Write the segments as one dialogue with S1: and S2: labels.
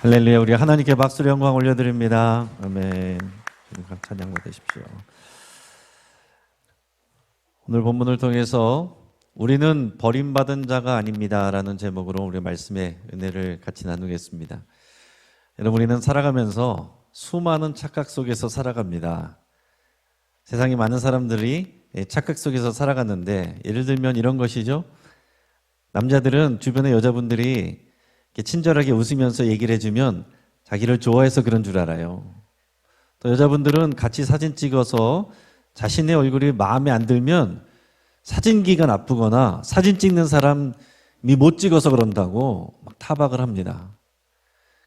S1: 할렐루야. 우리 하나님께 박수로 영광 올려드립니다. 아멘. 주님 찬양 받으십시오. 오늘 본문을 통해서 우리는 버림받은 자가 아닙니다 라는 제목으로 우리 말씀의 은혜를 같이 나누겠습니다. 여러분, 우리는 살아가면서 수많은 착각 속에서 살아갑니다. 세상에 많은 사람들이 착각 속에서 살아갔는데, 예를 들면 이런 것이죠. 남자들은 주변의 여자분들이 친절하게 웃으면서 얘기를 해주면 자기를 좋아해서 그런 줄 알아요. 또 여자분들은 같이 사진 찍어서 자신의 얼굴이 마음에 안 들면 사진기가 나쁘거나 사진 찍는 사람이 못 찍어서 그런다고 막 타박을 합니다.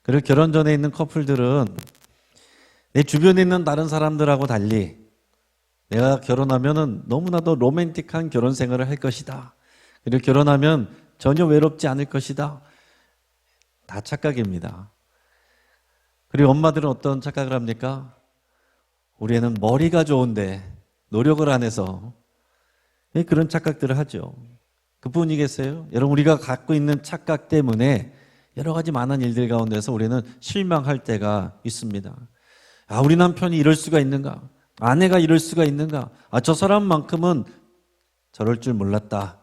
S1: 그리고 결혼 전에 있는 커플들은 내 주변에 있는 다른 사람들하고 달리 내가 결혼하면은 너무나도 로맨틱한 결혼 생활을 할 것이다. 그리고 결혼하면 전혀 외롭지 않을 것이다. 다 착각입니다. 그리고 엄마들은 어떤 착각을 합니까? 우리 애는 머리가 좋은데 노력을 안 해서 그런 착각들을 하죠. 그뿐이겠어요? 여러분, 우리가 갖고 있는 착각 때문에 여러 가지 많은 일들 가운데서 우리는 실망할 때가 있습니다. 아, 우리 남편이 이럴 수가 있는가? 아내가 이럴 수가 있는가? 아, 저 사람만큼은 저럴 줄 몰랐다.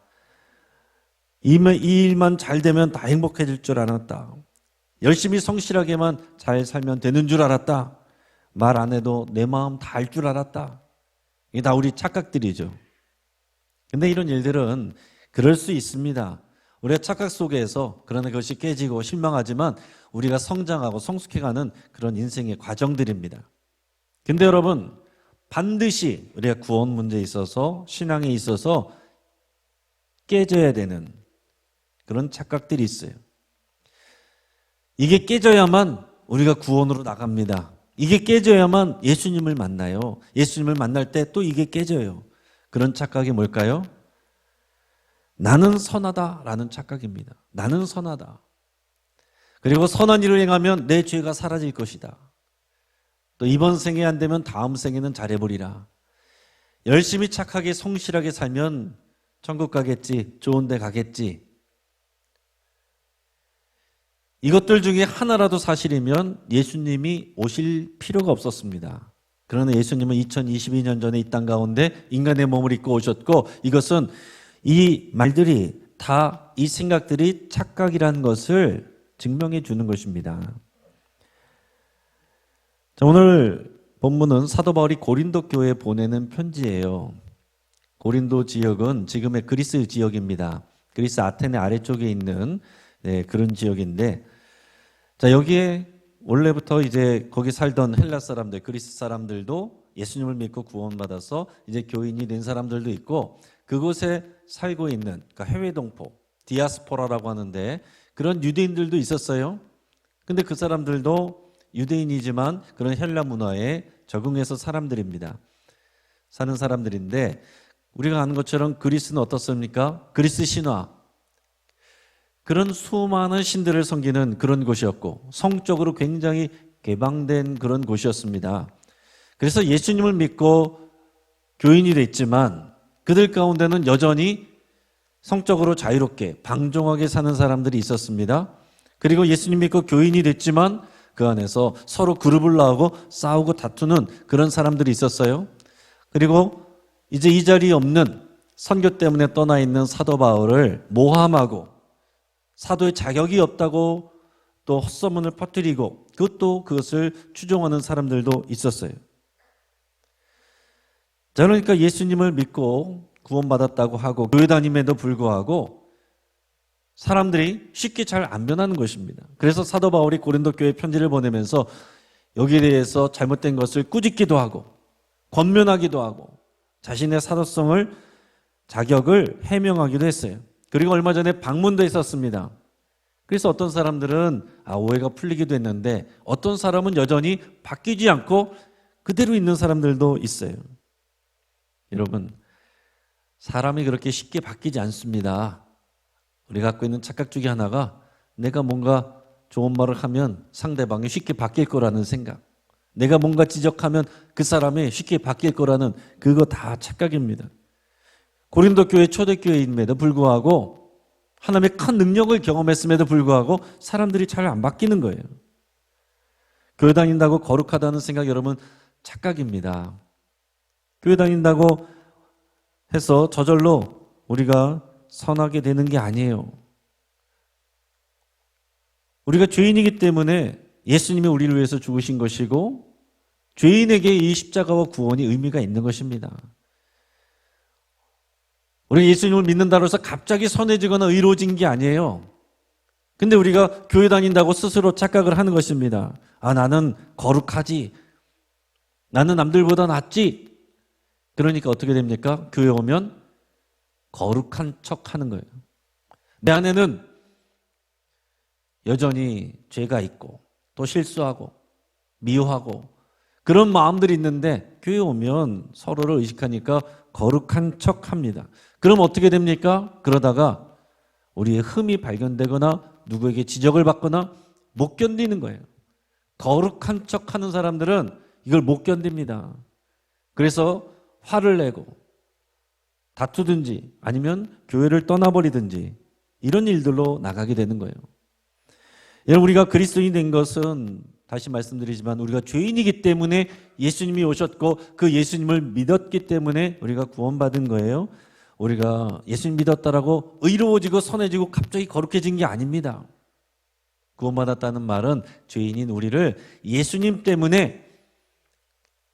S1: 이 일만 잘 되면 다 행복해질 줄 알았다. 열심히 성실하게만 잘 살면 되는 줄 알았다. 말 안 해도 내 마음 다 알 줄 알았다. 이게 다 우리 착각들이죠. 근데 이런 일들은 그럴 수 있습니다. 우리가 착각 속에서 그러나 그것이 깨지고 실망하지만 우리가 성장하고 성숙해가는 그런 인생의 과정들입니다. 근데 여러분, 반드시 우리가 구원 문제에 있어서, 신앙에 있어서 깨져야 되는 그런 착각들이 있어요. 이게 깨져야만 우리가 구원으로 나갑니다. 이게 깨져야만 예수님을 만나요. 예수님을 만날 때 또 이게 깨져요. 그런 착각이 뭘까요? 나는 선하다라는 착각입니다. 나는 선하다. 그리고 선한 일을 행하면 내 죄가 사라질 것이다. 또 이번 생에 안 되면 다음 생에는 잘해보리라. 열심히 착하게 성실하게 살면 천국 가겠지, 좋은 데 가겠지. 이것들 중에 하나라도 사실이면 예수님이 오실 필요가 없었습니다. 그러나 예수님은 2022년 전에 이 땅 가운데 인간의 몸을 입고 오셨고, 이것은 이 말들이 다 이 생각들이 착각이라는 것을 증명해 주는 것입니다. 자, 오늘 본문은 사도 바울이 고린도 교회에 보내는 편지예요. 고린도 지역은 지금의 그리스 지역입니다. 그리스 아테네 아래쪽에 있는 그런 지역인데, 자, 여기에 원래부터 이제 거기 살던 헬라 사람들, 그리스 사람들도 예수님을 믿고 구원받아서 이제 교인이 된 사람들도 있고, 그곳에 살고 있는, 그러니까 해외 동포, 디아스포라라고 하는데 그런 유대인들도 있었어요. 근데 그 사람들도 유대인이지만 그런 헬라 문화에 적응해서 사는 사람들인데, 우리가 아는 것처럼 그리스는 어떻습니까? 그리스 신화, 그런 수많은 신들을 섬기는 그런 곳이었고 성적으로 굉장히 개방된 그런 곳이었습니다. 그래서 예수님을 믿고 교인이 됐지만 그들 가운데는 여전히 성적으로 자유롭게 방종하게 사는 사람들이 있었습니다. 그리고 예수님 믿고 교인이 됐지만 그 안에서 서로 그룹을 나오고 싸우고 다투는 그런 사람들이 있었어요. 그리고 이제 이 자리에 없는, 선교 때문에 떠나 있는 사도 바울을 모함하고 사도의 자격이 없다고 또 헛소문을 퍼뜨리고 그것을 추종하는 사람들도 있었어요. 자, 그러니까 예수님을 믿고 구원받았다고 하고 교회 다님에도 불구하고 사람들이 쉽게 잘 안 변하는 것입니다. 그래서 사도 바울이 고린도 교회에 편지를 보내면서 여기에 대해서 잘못된 것을 꾸짖기도 하고 권면하기도 하고 자신의 사도성을, 자격을 해명하기도 했어요. 그리고 얼마 전에 방문도 했었습니다. 그래서 어떤 사람들은 오해가 풀리기도 했는데 어떤 사람은 여전히 바뀌지 않고 그대로 있는 사람들도 있어요. 여러분, 사람이 그렇게 쉽게 바뀌지 않습니다. 우리가 갖고 있는 착각 중에 하나가 내가 뭔가 좋은 말을 하면 상대방이 쉽게 바뀔 거라는 생각, 내가 뭔가 지적하면 그 사람이 쉽게 바뀔 거라는 그거 다 착각입니다. 고린도 교회 초대교회임에도 불구하고 하나님의 큰 능력을 경험했음에도 불구하고 사람들이 잘 안 바뀌는 거예요. 교회 다닌다고 거룩하다는 생각 여러분 착각입니다. 교회 다닌다고 해서 저절로 우리가 선하게 되는 게 아니에요. 우리가 죄인이기 때문에 예수님이 우리를 위해서 죽으신 것이고 죄인에게 이 십자가와 구원이 의미가 있는 것입니다. 우리가 예수님을 믿는다고 해서 갑자기 선해지거나 의로워진 게 아니에요. 근데 우리가 교회 다닌다고 스스로 착각을 하는 것입니다. 아, 나는 거룩하지. 나는 남들보다 낫지. 그러니까 어떻게 됩니까? 교회 오면 거룩한 척 하는 거예요. 내 안에는 여전히 죄가 있고 또 실수하고 미워하고 그런 마음들이 있는데 교회 오면 서로를 의식하니까 거룩한 척 합니다. 그럼 어떻게 됩니까? 그러다가 우리의 흠이 발견되거나 누구에게 지적을 받거나 못 견디는 거예요. 거룩한 척 하는 사람들은 이걸 못 견딥니다. 그래서 화를 내고 다투든지 아니면 교회를 떠나버리든지 이런 일들로 나가게 되는 거예요. 여러분, 우리가 그리스도인이 된 것은 다시 말씀드리지만 우리가 죄인이기 때문에 예수님이 오셨고 그 예수님을 믿었기 때문에 우리가 구원받은 거예요. 우리가 예수님 믿었다라고 의로워지고 선해지고 갑자기 거룩해진 게 아닙니다. 구원받았다는 말은 죄인인 우리를 예수님 때문에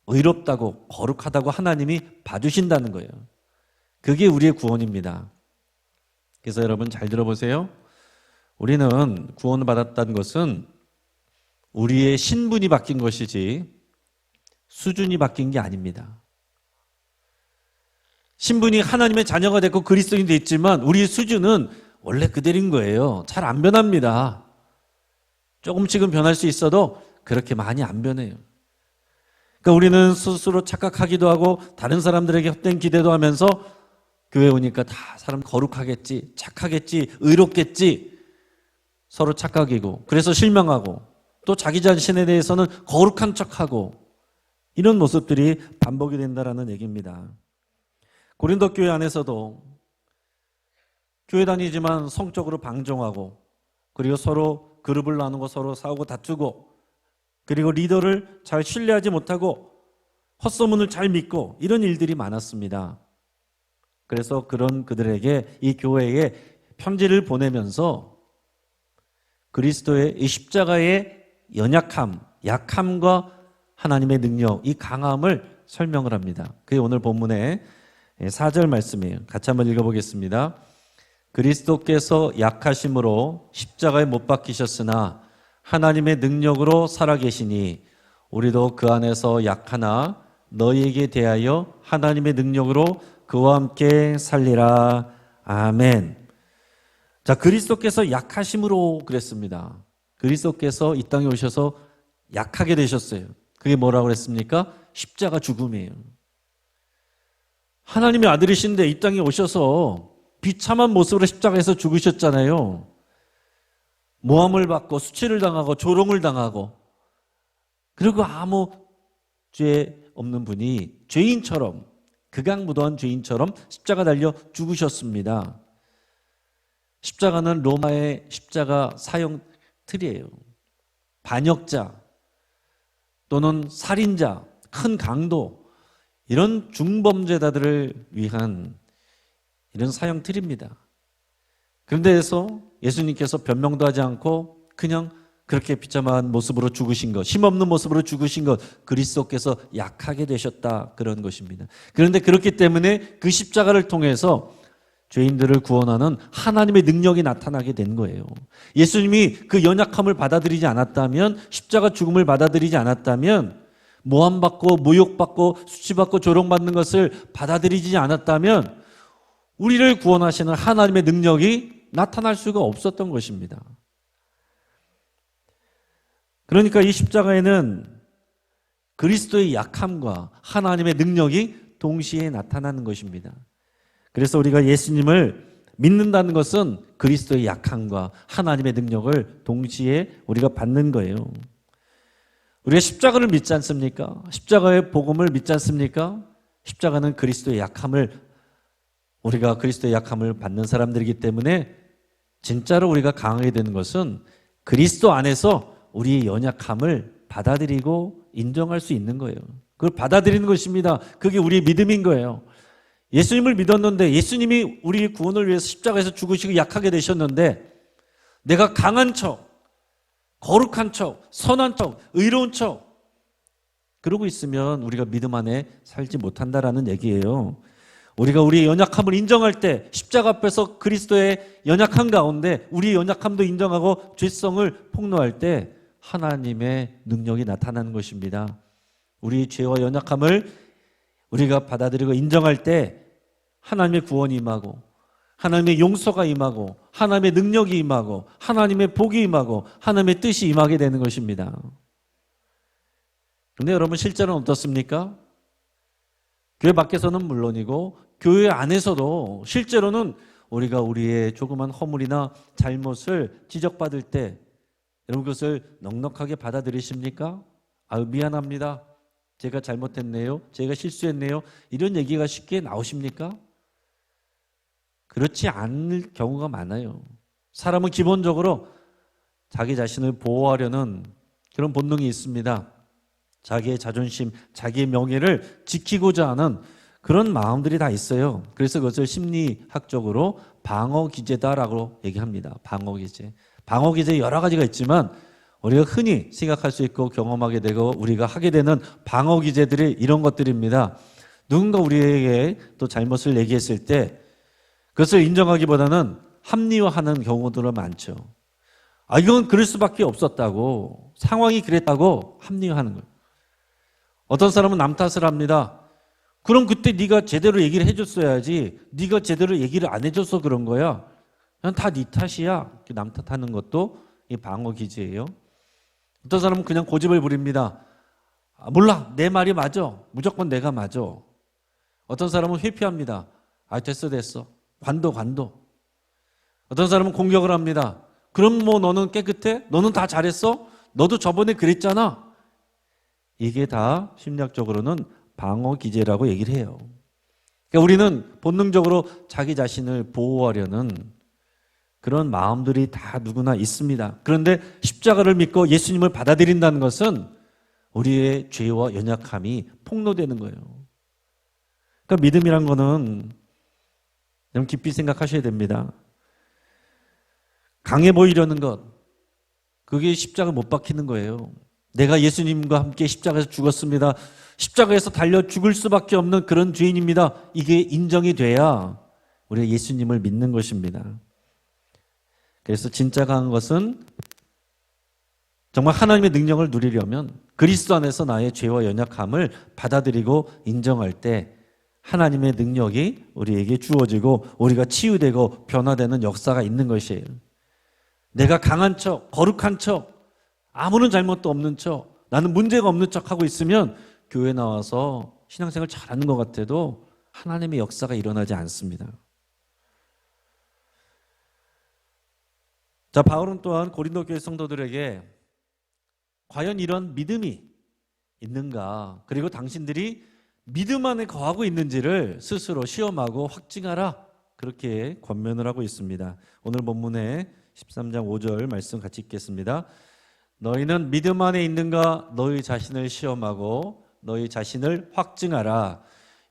S1: 의롭다고 거룩하다고 하나님이 봐주신다는 거예요. 그게 우리의 구원입니다. 그래서 여러분 잘 들어보세요. 우리는 구원을 받았다는 것은 우리의 신분이 바뀐 것이지 수준이 바뀐 게 아닙니다. 신분이 하나님의 자녀가 됐고 그리스도인이 됐지만 우리의 수준은 원래 그대로인 거예요. 잘 안 변합니다. 조금씩은 변할 수 있어도 그렇게 많이 안 변해요. 그러니까 우리는 스스로 착각하기도 하고 다른 사람들에게 헛된 기대도 하면서 교회 오니까 다 사람 거룩하겠지, 착하겠지, 의롭겠지 서로 착각이고 그래서 실망하고 또 자기 자신에 대해서는 거룩한 척하고 이런 모습들이 반복이 된다는 얘기입니다. 고린도 교회 안에서도 교회 다니지만 성적으로 방종하고 그리고 서로 그룹을 나누고 서로 싸우고 다투고 그리고 리더를 잘 신뢰하지 못하고 헛소문을 잘 믿고 이런 일들이 많았습니다. 그래서 그런 그들에게 이 교회에 편지를 보내면서 그리스도의 이 십자가의 연약함, 약함과 하나님의 능력, 이 강함을 설명을 합니다. 그게 오늘 본문의 4절 말씀이에요. 같이 한번 읽어보겠습니다. 그리스도께서 약하심으로 십자가에 못 박히셨으나 하나님의 능력으로 살아계시니 우리도 그 안에서 약하나 너희에게 대하여 하나님의 능력으로 그와 함께 살리라. 아멘. 자, 그리스도께서 약하심으로 그랬습니다. 그리스도께서 이 땅에 오셔서 약하게 되셨어요. 그게 뭐라고 그랬습니까? 십자가 죽음이에요. 하나님의 아들이신데 이 땅에 오셔서 비참한 모습으로 십자가에서 죽으셨잖아요. 모함을 받고 수치를 당하고 조롱을 당하고 그리고 아무 죄 없는 분이 죄인처럼 극악무도한 죄인처럼 십자가 달려 죽으셨습니다. 십자가는 로마의 십자가 사형 틀이에요. 반역자 또는 살인자, 큰 강도 이런 중범죄자들을 위한 이런 사형 틀입니다. 그런데에서 예수님께서 변명도 하지 않고 그냥 그렇게 비참한 모습으로 죽으신 것, 힘없는 모습으로 죽으신 것, 그리스도께서 약하게 되셨다 그런 것입니다. 그런데 그렇기 때문에 그 십자가를 통해서 죄인들을 구원하는 하나님의 능력이 나타나게 된 거예요. 예수님이 그 연약함을 받아들이지 않았다면, 십자가 죽음을 받아들이지 않았다면, 모함받고 모욕받고 수치받고 조롱받는 것을 받아들이지 않았다면 우리를 구원하시는 하나님의 능력이 나타날 수가 없었던 것입니다. 그러니까 이 십자가에는 그리스도의 약함과 하나님의 능력이 동시에 나타나는 것입니다. 그래서 우리가 예수님을 믿는다는 것은 그리스도의 약함과 하나님의 능력을 동시에 우리가 받는 거예요. 우리가 십자가를 믿지 않습니까? 십자가의 복음을 믿지 않습니까? 십자가는 그리스도의 약함을, 우리가 그리스도의 약함을 받는 사람들이기 때문에 진짜로 우리가 강하게 되는 것은 그리스도 안에서 우리의 연약함을 받아들이고 인정할 수 있는 거예요. 그걸 받아들이는 것입니다. 그게 우리의 믿음인 거예요. 예수님을 믿었는데 예수님이 우리 구원을 위해서 십자가에서 죽으시고 약하게 되셨는데 내가 강한 척, 거룩한 척, 선한 척, 의로운 척 그러고 있으면 우리가 믿음 안에 살지 못한다라는 얘기예요. 우리가 우리의 연약함을 인정할 때 십자가 앞에서 그리스도의 연약함 가운데 우리의 연약함도 인정하고 죄성을 폭로할 때 하나님의 능력이 나타나는 것입니다. 우리 죄와 연약함을 우리가 받아들이고 인정할 때 하나님의 구원이 임하고 하나님의 용서가 임하고 하나님의 능력이 임하고 하나님의 복이 임하고 하나님의 뜻이 임하게 되는 것입니다. 그런데 여러분 실제로는 어떻습니까? 교회 밖에서는 물론이고 교회 안에서도 실제로는 우리가 우리의 조그만 허물이나 잘못을 지적받을 때 여러분 그것을 넉넉하게 받아들이십니까? 아유 미안합니다. 제가 잘못했네요. 제가 실수했네요. 이런 얘기가 쉽게 나오십니까? 그렇지 않을 경우가 많아요. 사람은 기본적으로 자기 자신을 보호하려는 그런 본능이 있습니다. 자기의 자존심, 자기의 명예를 지키고자 하는 그런 마음들이 다 있어요. 그래서 그것을 심리학적으로 방어기제다라고 얘기합니다. 방어기제. 방어기제 여러 가지가 있지만 우리가 흔히 생각할 수 있고 경험하게 되고 우리가 하게 되는 방어기제들이 이런 것들입니다. 누군가 우리에게 또 잘못을 얘기했을 때 그것을 인정하기보다는 합리화하는 경우들은 많죠. 아, 이건 그럴 수밖에 없었다고, 상황이 그랬다고 합리화하는 거예요. 어떤 사람은 남 탓을 합니다. 그럼 그때 네가 제대로 얘기를 해줬어야지. 네가 제대로 얘기를 안 해줘서 그런 거야. 그냥 다 네 탓이야. 남 탓하는 것도 이 방어 기제예요. 어떤 사람은 그냥 고집을 부립니다. 아, 몰라, 내 말이 맞아. 무조건 내가 맞아. 어떤 사람은 회피합니다. 아, 됐어. 관도. 어떤 사람은 공격을 합니다. 그럼 뭐 너는 깨끗해? 너는 다 잘했어? 너도 저번에 그랬잖아. 이게 다 심리학적으로는 방어 기제라고 얘기를 해요. 그러니까 우리는 본능적으로 자기 자신을 보호하려는 그런 마음들이 다 누구나 있습니다. 그런데 십자가를 믿고 예수님을 받아들인다는 것은 우리의 죄와 연약함이 폭로되는 거예요. 그러니까 믿음이란 거는 좀 깊이 생각하셔야 됩니다. 강해 보이려는 것, 그게 십자가 못 박히는 거예요. 내가 예수님과 함께 십자가에서 죽었습니다. 십자가에서 달려 죽을 수밖에 없는 그런 죄인입니다. 이게 인정이 돼야 우리가 예수님을 믿는 것입니다. 그래서 진짜 강한 것은 정말 하나님의 능력을 누리려면 그리스도 안에서 나의 죄와 연약함을 받아들이고 인정할 때 하나님의 능력이 우리에게 주어지고 우리가 치유되고 변화되는 역사가 있는 것이에요. 내가 강한 척, 거룩한 척, 아무런 잘못도 없는 척, 나는 문제가 없는 척 하고 있으면 교회 나와서 신앙생활 잘하는 것 같아도 하나님의 역사가 일어나지 않습니다. 자, 바울은 또한 고린도 교회 성도들에게 과연 이런 믿음이 있는가, 그리고 당신들이 믿음 안에 거하고 있는지를 스스로 시험하고 확증하라, 그렇게 권면을 하고 있습니다. 오늘 본문의 13장 5절 말씀 같이 읽겠습니다. 너희는 믿음 안에 있는가 너희 자신을 시험하고 너희 자신을 확증하라.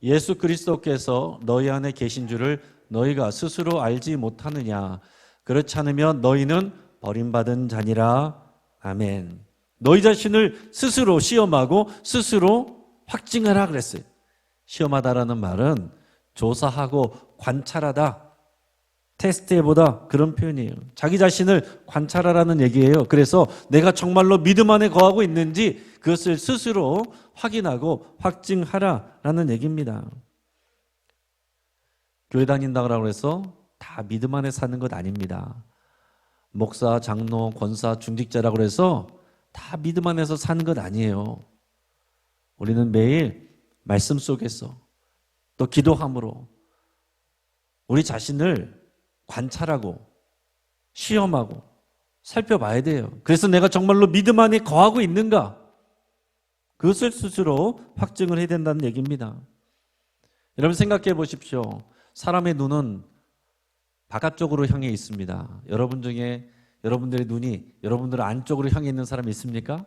S1: 예수 그리스도께서 너희 안에 계신 줄을 너희가 스스로 알지 못하느냐. 그렇지 않으면 너희는 버림받은 자니라. 아멘. 너희 자신을 스스로 시험하고 스스로 확증하라 그랬어요. 시험하다라는 말은 조사하고 관찰하다, 테스트해보다, 그런 표현이에요. 자기 자신을 관찰하라는 얘기예요. 그래서 내가 정말로 믿음 안에 거하고 있는지 그것을 스스로 확인하고 확증하라라는 얘기입니다. 교회 다닌다고 해서 다 믿음 안에 사는 것 아닙니다. 목사, 장로, 권사, 중직자라고 해서 다 믿음 안에서 사는 것 아니에요. 우리는 매일 말씀 속에서 또 기도함으로 우리 자신을 관찰하고 시험하고 살펴봐야 돼요. 그래서 내가 정말로 믿음 안에 거하고 있는가? 그것을 스스로 확증을 해야 된다는 얘기입니다. 여러분 생각해 보십시오. 사람의 눈은 바깥쪽으로 향해 있습니다. 여러분 중에 여러분들의 눈이 여러분들 안쪽으로 향해 있는 사람이 있습니까?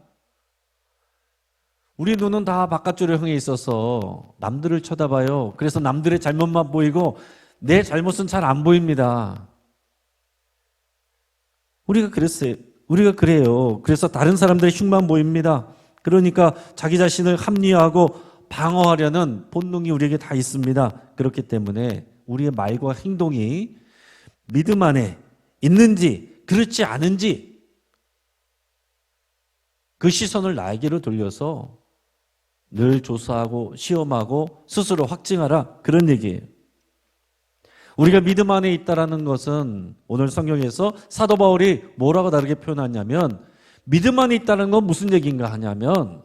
S1: 우리 눈은 다 바깥쪽으로 향해 있어서 남들을 쳐다봐요. 그래서 남들의 잘못만 보이고 내 잘못은 잘 안 보입니다. 우리가 그랬어요. 우리가 그래요. 그래서 다른 사람들의 흉만 보입니다. 그러니까 자기 자신을 합리화하고 방어하려는 본능이 우리에게 다 있습니다. 그렇기 때문에 우리의 말과 행동이 믿음 안에 있는지 그렇지 않은지 그 시선을 나에게로 돌려서 늘 조사하고 시험하고 스스로 확증하라, 그런 얘기예요. 우리가 믿음 안에 있다라는 것은 오늘 성경에서 사도 바울이 뭐라고 다르게 표현하냐면, 믿음 안에 있다는 건 무슨 얘기인가 하냐면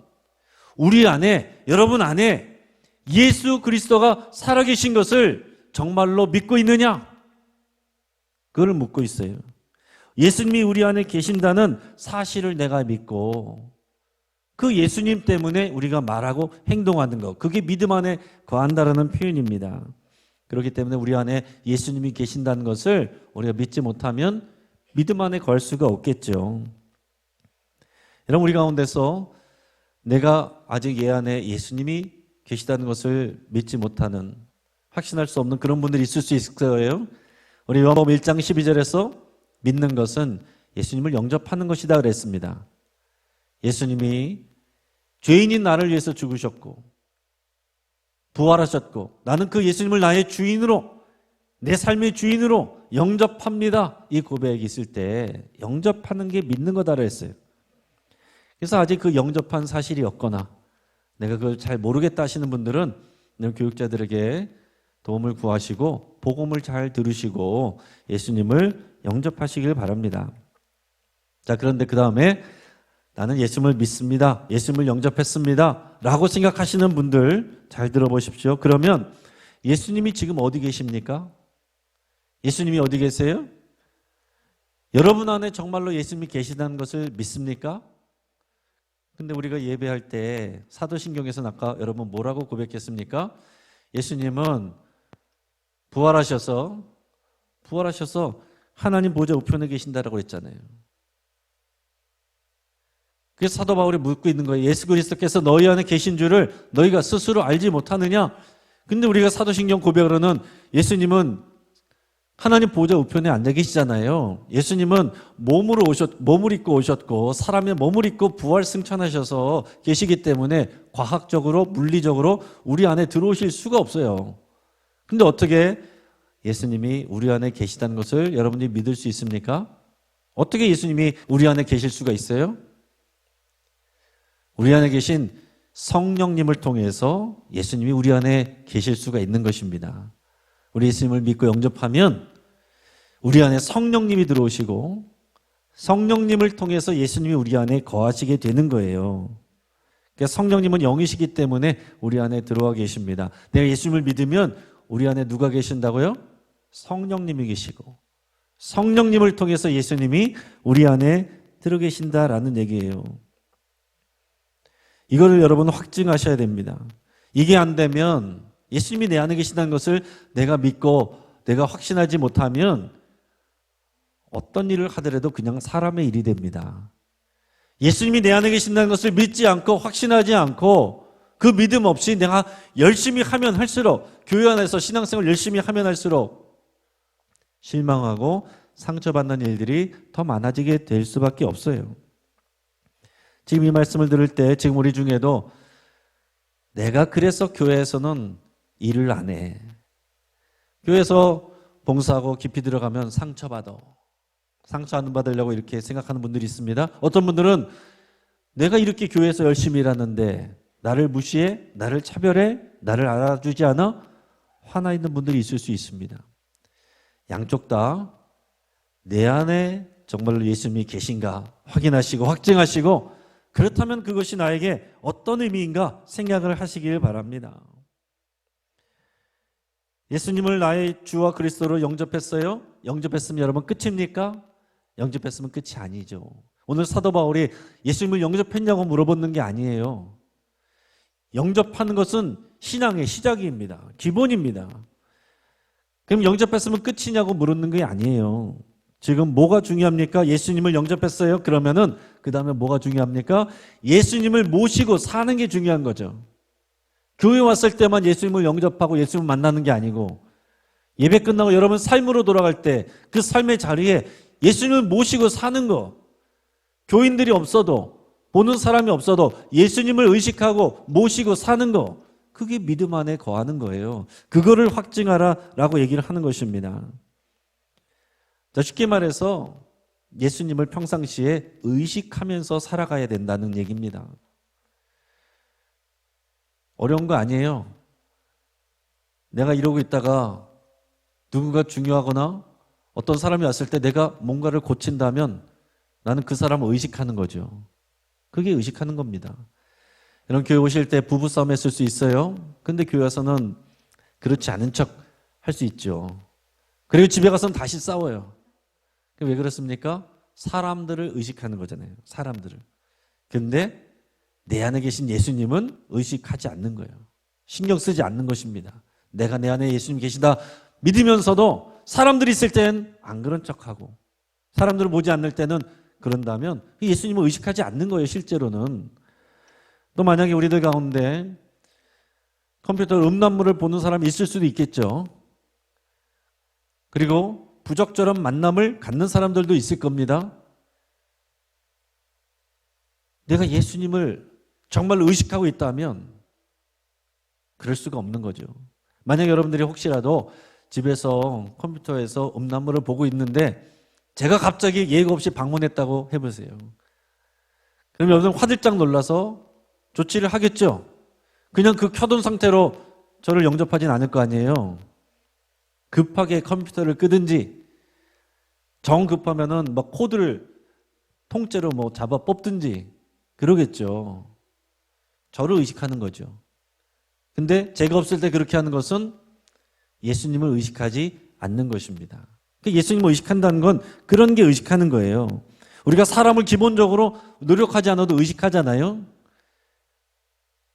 S1: 우리 안에, 여러분 안에 예수 그리스도가 살아계신 것을 정말로 믿고 있느냐? 그걸 묻고 있어요. 예수님이 우리 안에 계신다는 사실을 내가 믿고 그 예수님 때문에 우리가 말하고 행동하는 것, 그게 믿음 안에 거한다라는 표현입니다. 그렇기 때문에 우리 안에 예수님이 계신다는 것을 우리가 믿지 못하면 믿음 안에 거할 수가 없겠죠. 여러분, 우리 가운데서 내가 아직 얘 안에 예수님이 계시다는 것을 믿지 못하는, 확신할 수 없는 그런 분들이 있을 수 있을 거예요. 우리 요한복음 1장 12절에서 믿는 것은 예수님을 영접하는 것이다 그랬습니다. 예수님이 죄인인 나를 위해서 죽으셨고 부활하셨고 나는 그 예수님을 나의 주인으로, 내 삶의 주인으로 영접합니다. 이 고백이 있을 때 영접하는 게 믿는 거다 그랬어요. 그래서 아직 그 영접한 사실이 없거나 내가 그걸 잘 모르겠다 하시는 분들은 교육자들에게 도움을 구하시고 복음을 잘 들으시고 예수님을 영접하시길 바랍니다. 자, 그런데 그 다음에 나는 예수님을 믿습니다, 예수님을 영접했습니다 라고 생각하시는 분들 잘 들어보십시오. 그러면 예수님이 지금 어디 계십니까? 예수님이 어디 계세요? 여러분 안에 정말로 예수님이 계시다는 것을 믿습니까? 근데 우리가 예배할 때 사도신경에서는 아까 여러분 뭐라고 고백했습니까? 예수님은 부활하셔서 하나님 보좌 우편에 계신다라고 했잖아요. 그래서 사도 바울이 묻고 있는 거예요. 예수 그리스도께서 너희 안에 계신 줄을 너희가 스스로 알지 못하느냐? 근데 우리가 사도신경 고백으로는 예수님은 하나님 보좌 우편에 앉아 계시잖아요. 예수님은 몸을 입고 오셨고 사람의 몸을 입고 부활 승천하셔서 계시기 때문에 과학적으로, 물리적으로 우리 안에 들어오실 수가 없어요. 근데 어떻게 예수님이 우리 안에 계시다는 것을 여러분들이 믿을 수 있습니까? 어떻게 예수님이 우리 안에 계실 수가 있어요? 우리 안에 계신 성령님을 통해서 예수님이 우리 안에 계실 수가 있는 것입니다. 우리 예수님을 믿고 영접하면 우리 안에 성령님이 들어오시고 성령님을 통해서 예수님이 우리 안에 거하시게 되는 거예요. 그러니까 성령님은 영이시기 때문에 우리 안에 들어와 계십니다. 내가 예수님을 믿으면 우리 안에 누가 계신다고요? 성령님이 계시고 성령님을 통해서 예수님이 우리 안에 들어 계신다라는 얘기예요. 이거를 여러분 확증하셔야 됩니다. 이게 안 되면, 예수님이 내 안에 계신다는 것을 내가 믿고 내가 확신하지 못하면 어떤 일을 하더라도 그냥 사람의 일이 됩니다. 예수님이 내 안에 계신다는 것을 믿지 않고 확신하지 않고 그 믿음 없이 내가 열심히 하면 할수록, 교회 안에서 신앙생활 열심히 하면 할수록 실망하고 상처받는 일들이 더 많아지게 될 수밖에 없어요. 지금 이 말씀을 들을 때 지금 우리 중에도 내가 그래서 교회에서는 일을 안 해, 교회에서 봉사하고 깊이 들어가면 상처 안 받으려고 이렇게 생각하는 분들이 있습니다. 어떤 분들은 내가 이렇게 교회에서 열심히 일하는데 나를 무시해, 나를 차별해, 나를 알아주지 않아 화나 있는 분들이 있을 수 있습니다. 양쪽 다 내 안에 정말로 예수님이 계신가 확인하시고 확증하시고, 그렇다면 그것이 나에게 어떤 의미인가 생각을 하시길 바랍니다. 예수님을 나의 주와 그리스도로 영접했어요? 영접했으면 여러분 끝입니까? 영접했으면 끝이 아니죠. 오늘 사도 바울이 예수님을 영접했냐고 물어보는 게 아니에요. 영접하는 것은 신앙의 시작입니다. 기본입니다. 그럼 영접했으면 끝이냐고 물었는 게 아니에요. 지금 뭐가 중요합니까? 예수님을 영접했어요. 그러면은 그 다음에 뭐가 중요합니까? 예수님을 모시고 사는 게 중요한 거죠. 교회 왔을 때만 예수님을 영접하고 예수님을 만나는 게 아니고 예배 끝나고 여러분 삶으로 돌아갈 때 그 삶의 자리에 예수님을 모시고 사는 거. 교인들이 없어도 보는 사람이 없어도 예수님을 의식하고 모시고 사는 거. 그게 믿음 안에 거하는 거예요. 그거를 확증하라라고 얘기를 하는 것입니다. 자, 쉽게 말해서 예수님을 평상시에 의식하면서 살아가야 된다는 얘기입니다. 어려운 거 아니에요. 내가 이러고 있다가 누군가 중요하거나 어떤 사람이 왔을 때 내가 뭔가를 고친다면 나는 그 사람을 의식하는 거죠. 그게 의식하는 겁니다. 여러분 교회 오실 때 부부싸움 했을 수 있어요. 근데 교회 와서는 그렇지 않은 척 할 수 있죠. 그리고 집에 가서는 다시 싸워요. 왜 그렇습니까? 사람들을 의식하는 거잖아요. 사람들을. 근데 내 안에 계신 예수님은 의식하지 않는 거예요. 신경 쓰지 않는 것입니다. 내가 내 안에 예수님 계시다 믿으면서도 사람들이 있을 땐 안 그런 척하고 사람들을 보지 않을 때는 그런다면 예수님을 의식하지 않는 거예요. 실제로는. 또 만약에 우리들 가운데 컴퓨터 음란물을 보는 사람이 있을 수도 있겠죠. 그리고 부적절한 만남을 갖는 사람들도 있을 겁니다. 내가 예수님을 정말 의식하고 있다면 그럴 수가 없는 거죠. 만약 여러분들이 혹시라도 집에서 컴퓨터에서 음란물을 보고 있는데 제가 갑자기 예고 없이 방문했다고 해보세요. 그럼 여러분 화들짝 놀라서 조치를 하겠죠. 그냥 그 켜둔 상태로 저를 영접하진 않을 거 아니에요. 급하게 컴퓨터를 끄든지 정 급하면은 막 코드를 통째로 뭐 잡아 뽑든지 그러겠죠. 저를 의식하는 거죠. 근데 제가 없을 때 그렇게 하는 것은 예수님을 의식하지 않는 것입니다. 예수님을 의식한다는 건 그런 게 의식하는 거예요. 우리가 사람을 기본적으로 노력하지 않아도 의식하잖아요.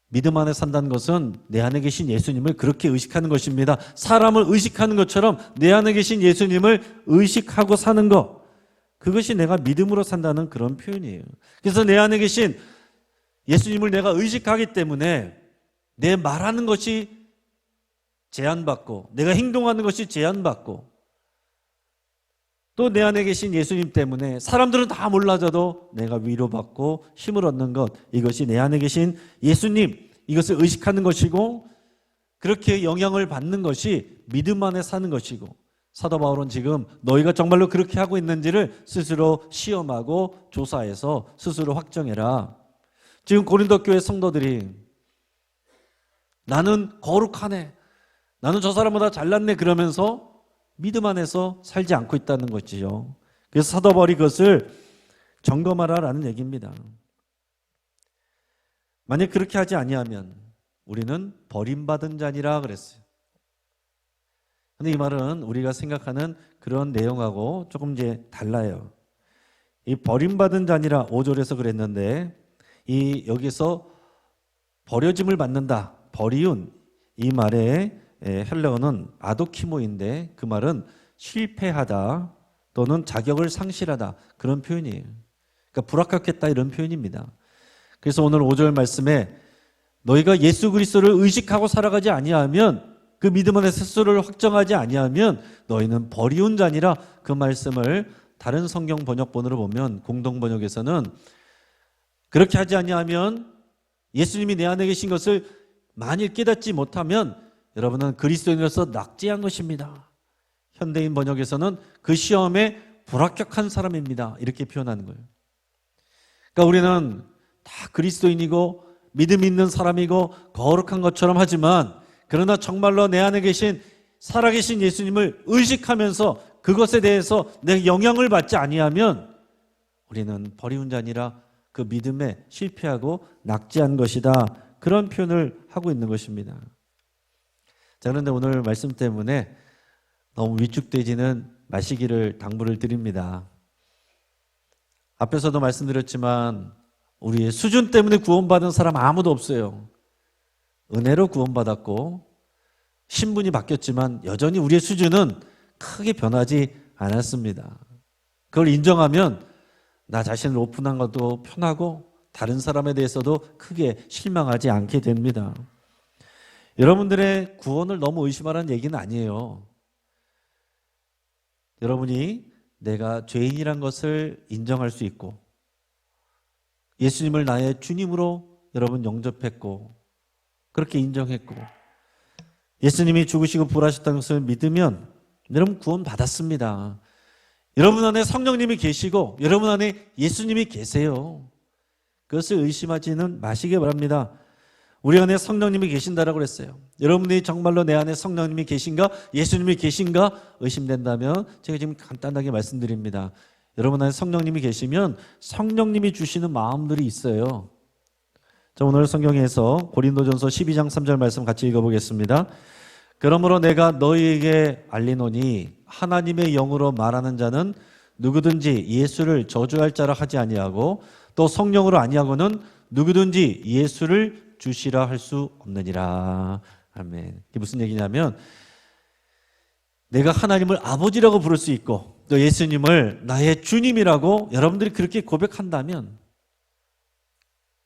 S1: 믿음 안에 산다는 것은 내 안에 계신 예수님을 그렇게 의식하는 것입니다. 사람을 의식하는 것처럼 내 안에 계신 예수님을 의식하고 사는 것. 그것이 내가 믿음으로 산다는 그런 표현이에요. 그래서 내 안에 계신 예수님을 내가 의식하기 때문에 내 말하는 것이 제한받고 내가 행동하는 것이 제한받고 또 내 안에 계신 예수님 때문에 사람들은 다 몰라져도 내가 위로받고 힘을 얻는 것, 이것이 내 안에 계신 예수님, 이것을 의식하는 것이고 그렇게 영향을 받는 것이 믿음 안에 사는 것이고 사도 바울은 지금 너희가 정말로 그렇게 하고 있는지를 스스로 시험하고 조사해서 스스로 확정해라. 지금 고린도 교회 성도들이 나는 거룩하네, 나는 저 사람보다 잘났네 그러면서 믿음 안에서 살지 않고 있다는 것이죠. 그래서 사도 바울이 그것을 점검하라라는 얘기입니다. 만약 그렇게 하지 아니하면 우리는 버림받은 자니라 그랬어요. 근데 이 말은 우리가 생각하는 그런 내용하고 조금 이제 달라요. 이 버림받은 자니라 5절에서 그랬는데 이 여기서 버려짐을 받는다, 버리운, 이 말의 헬라어는 아도키모인데 그 말은 실패하다 또는 자격을 상실하다, 그런 표현이에요. 그러니까 불합격했다, 이런 표현입니다. 그래서 오늘 5절 말씀에 너희가 예수 그리스도를 의식하고 살아가지 아니하면, 그 믿음 안에 스스로를 확정하지 아니하면 너희는 버리운 자니라, 그 말씀을 다른 성경 번역본으로 보면 공동 번역에서는 그렇게 하지 아니하면 예수님이 내 안에 계신 것을 만일 깨닫지 못하면 여러분은 그리스도인으로서 낙제한 것입니다. 현대인 번역에서는 그 시험에 불합격한 사람입니다, 이렇게 표현하는 거예요. 그러니까 우리는 다 그리스도인이고 믿음 있는 사람이고 거룩한 것처럼 하지만 그러나 정말로 내 안에 계신 살아계신 예수님을 의식하면서 그것에 대해서 내 영향을 받지 아니하면 우리는 버리운 자니라, 그 믿음에 실패하고 낙제한 것이다, 그런 표현을 하고 있는 것입니다. 자, 그런데 오늘 말씀 때문에 너무 위축되지는 마시기를 당부를 드립니다. 앞에서도 말씀드렸지만 우리의 수준 때문에 구원받은 사람 아무도 없어요. 은혜로 구원받았고 신분이 바뀌었지만 여전히 우리의 수준은 크게 변하지 않았습니다. 그걸 인정하면 나 자신을 오픈한 것도 편하고 다른 사람에 대해서도 크게 실망하지 않게 됩니다. 여러분들의 구원을 너무 의심하라는 얘기는 아니에요. 여러분이 내가 죄인이란 것을 인정할 수 있고 예수님을 나의 주님으로 여러분 영접했고 그렇게 인정했고 예수님이 죽으시고 부활하셨다는 것을 믿으면 여러분 구원 받았습니다. 여러분 안에 성령님이 계시고 여러분 안에 예수님이 계세요. 그것을 의심하지는 마시기 바랍니다. 우리 안에 성령님이 계신다라고 그랬어요. 여러분이 정말로 내 안에 성령님이 계신가? 예수님이 계신가? 의심된다면 제가 지금 간단하게 말씀드립니다. 여러분 안에 성령님이 계시면 성령님이 주시는 마음들이 있어요. 자, 오늘 성경에서 고린도전서 12장 3절 말씀 같이 읽어보겠습니다. 그러므로 내가 너희에게 알리노니 하나님의 영으로 말하는 자는 누구든지 예수를 저주할 자라 하지 아니하고 또 성령으로 아니하고는 누구든지 예수를 주시라 할 수 없느니라. 아멘. 이게 무슨 얘기냐면 내가 하나님을 아버지라고 부를 수 있고 또 예수님을 나의 주님이라고 여러분들이 그렇게 고백한다면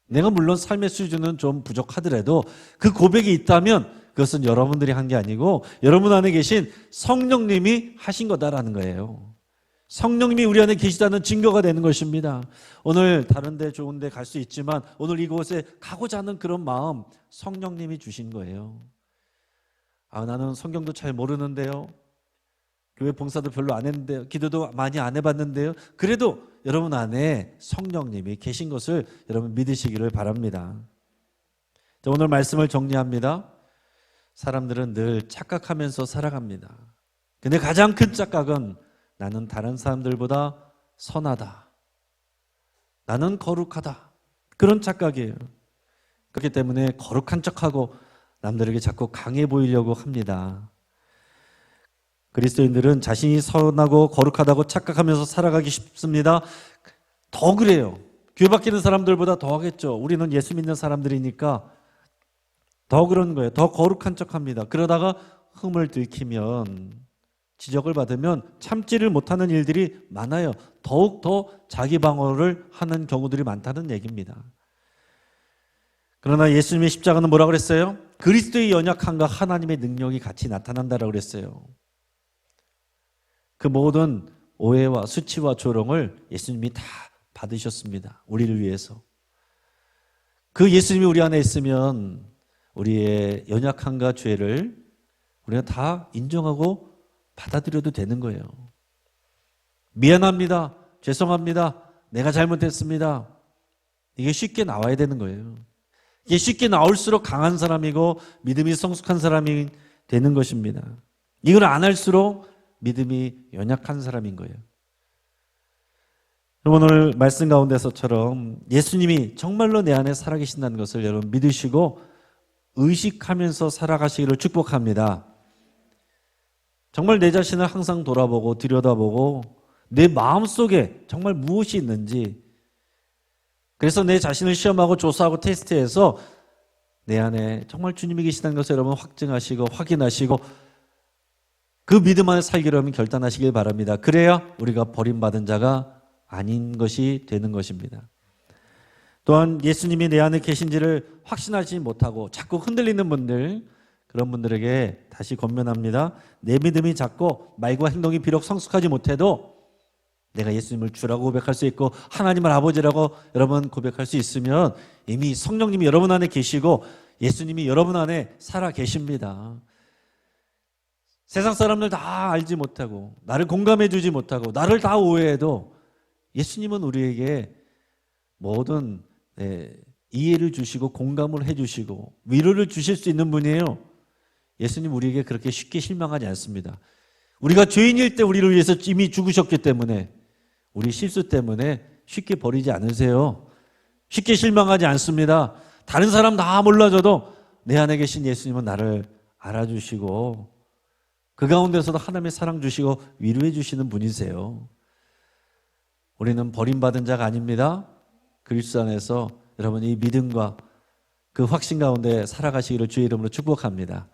S1: 내가 물론 삶의 수준은 좀 부족하더라도 그 고백이 있다면 그것은 여러분들이 한 게 아니고 여러분 안에 계신 성령님이 하신 거다라는 거예요. 성령님이 우리 안에 계시다는 증거가 되는 것입니다. 오늘 다른 데 좋은 데 갈 수 있지만 오늘 이곳에 가고자 하는 그런 마음 성령님이 주신 거예요. 아, 나는 성경도 잘 모르는데요. 교회 봉사도 별로 안 했는데요. 기도도 많이 안 해봤는데요. 그래도 여러분 안에 성령님이 계신 것을 여러분 믿으시기를 바랍니다. 자, 오늘 말씀을 정리합니다. 사람들은 늘 착각하면서 살아갑니다. 근데 가장 큰 착각은 나는 다른 사람들보다 선하다. 나는 거룩하다. 그런 착각이에요. 그렇기 때문에 거룩한 척하고 남들에게 자꾸 강해 보이려고 합니다. 그리스도인들은 자신이 선하고 거룩하다고 착각하면서 살아가기 쉽습니다. 더 그래요. 교회 바뀌는 사람들보다 더 하겠죠. 우리는 예수 믿는 사람들이니까 더 그런 거예요. 더 거룩한 척합니다. 그러다가 흠을 들키면 지적을 받으면 참지를 못하는 일들이 많아요. 더욱 더 자기 방어를 하는 경우들이 많다는 얘기입니다. 그러나 예수님의 십자가는 뭐라고 그랬어요? 그리스도의 연약함과 하나님의 능력이 같이 나타난다라고 그랬어요. 그 모든 오해와 수치와 조롱을 예수님이 다 받으셨습니다. 우리를 위해서. 그 예수님이 우리 안에 있으면 우리의 연약함과 죄를 우리가 다 인정하고 받아들여도 되는 거예요. 미안합니다. 죄송합니다. 내가 잘못했습니다. 이게 쉽게 나와야 되는 거예요. 이게 쉽게 나올수록 강한 사람이고 믿음이 성숙한 사람이 되는 것입니다. 이걸 안 할수록 믿음이 연약한 사람인 거예요. 오늘 말씀 가운데서처럼 예수님이 정말로 내 안에 살아계신다는 것을 여러분 믿으시고 의식하면서 살아가시기를 축복합니다. 정말 내 자신을 항상 돌아보고 들여다보고 내 마음속에 정말 무엇이 있는지, 그래서 내 자신을 시험하고 조사하고 테스트해서 내 안에 정말 주님이 계시다는 것을 여러분 확증하시고 확인하시고 그 믿음 안에 살기로 하면 결단하시길 바랍니다. 그래야 우리가 버림받은 자가 아닌 것이 되는 것입니다. 또한 예수님이 내 안에 계신지를 확신하지 못하고 자꾸 흔들리는 분들, 그런 분들에게 다시 권면합니다. 내 믿음이 작고 말과 행동이 비록 성숙하지 못해도 내가 예수님을 주라고 고백할 수 있고 하나님을 아버지라고 여러분 고백할 수 있으면 이미 성령님이 여러분 안에 계시고 예수님이 여러분 안에 살아 계십니다. 세상 사람들 다 알지 못하고 나를 공감해 주지 못하고 나를 다 오해해도 예수님은 우리에게 모든 이해를 주시고 공감을 해주시고 위로를 주실 수 있는 분이에요. 예수님 우리에게 그렇게 쉽게 실망하지 않습니다. 우리가 죄인일 때 우리를 위해서 이미 죽으셨기 때문에 우리 실수 때문에 쉽게 버리지 않으세요. 쉽게 실망하지 않습니다. 다른 사람 다 몰라줘도 내 안에 계신 예수님은 나를 알아주시고 그 가운데서도 하나님의 사랑 주시고 위로해 주시는 분이세요. 우리는 버림받은 자가 아닙니다. 그리스도 안에서 여러분 이 믿음과 그 확신 가운데 살아가시기를 주의 이름으로 축복합니다.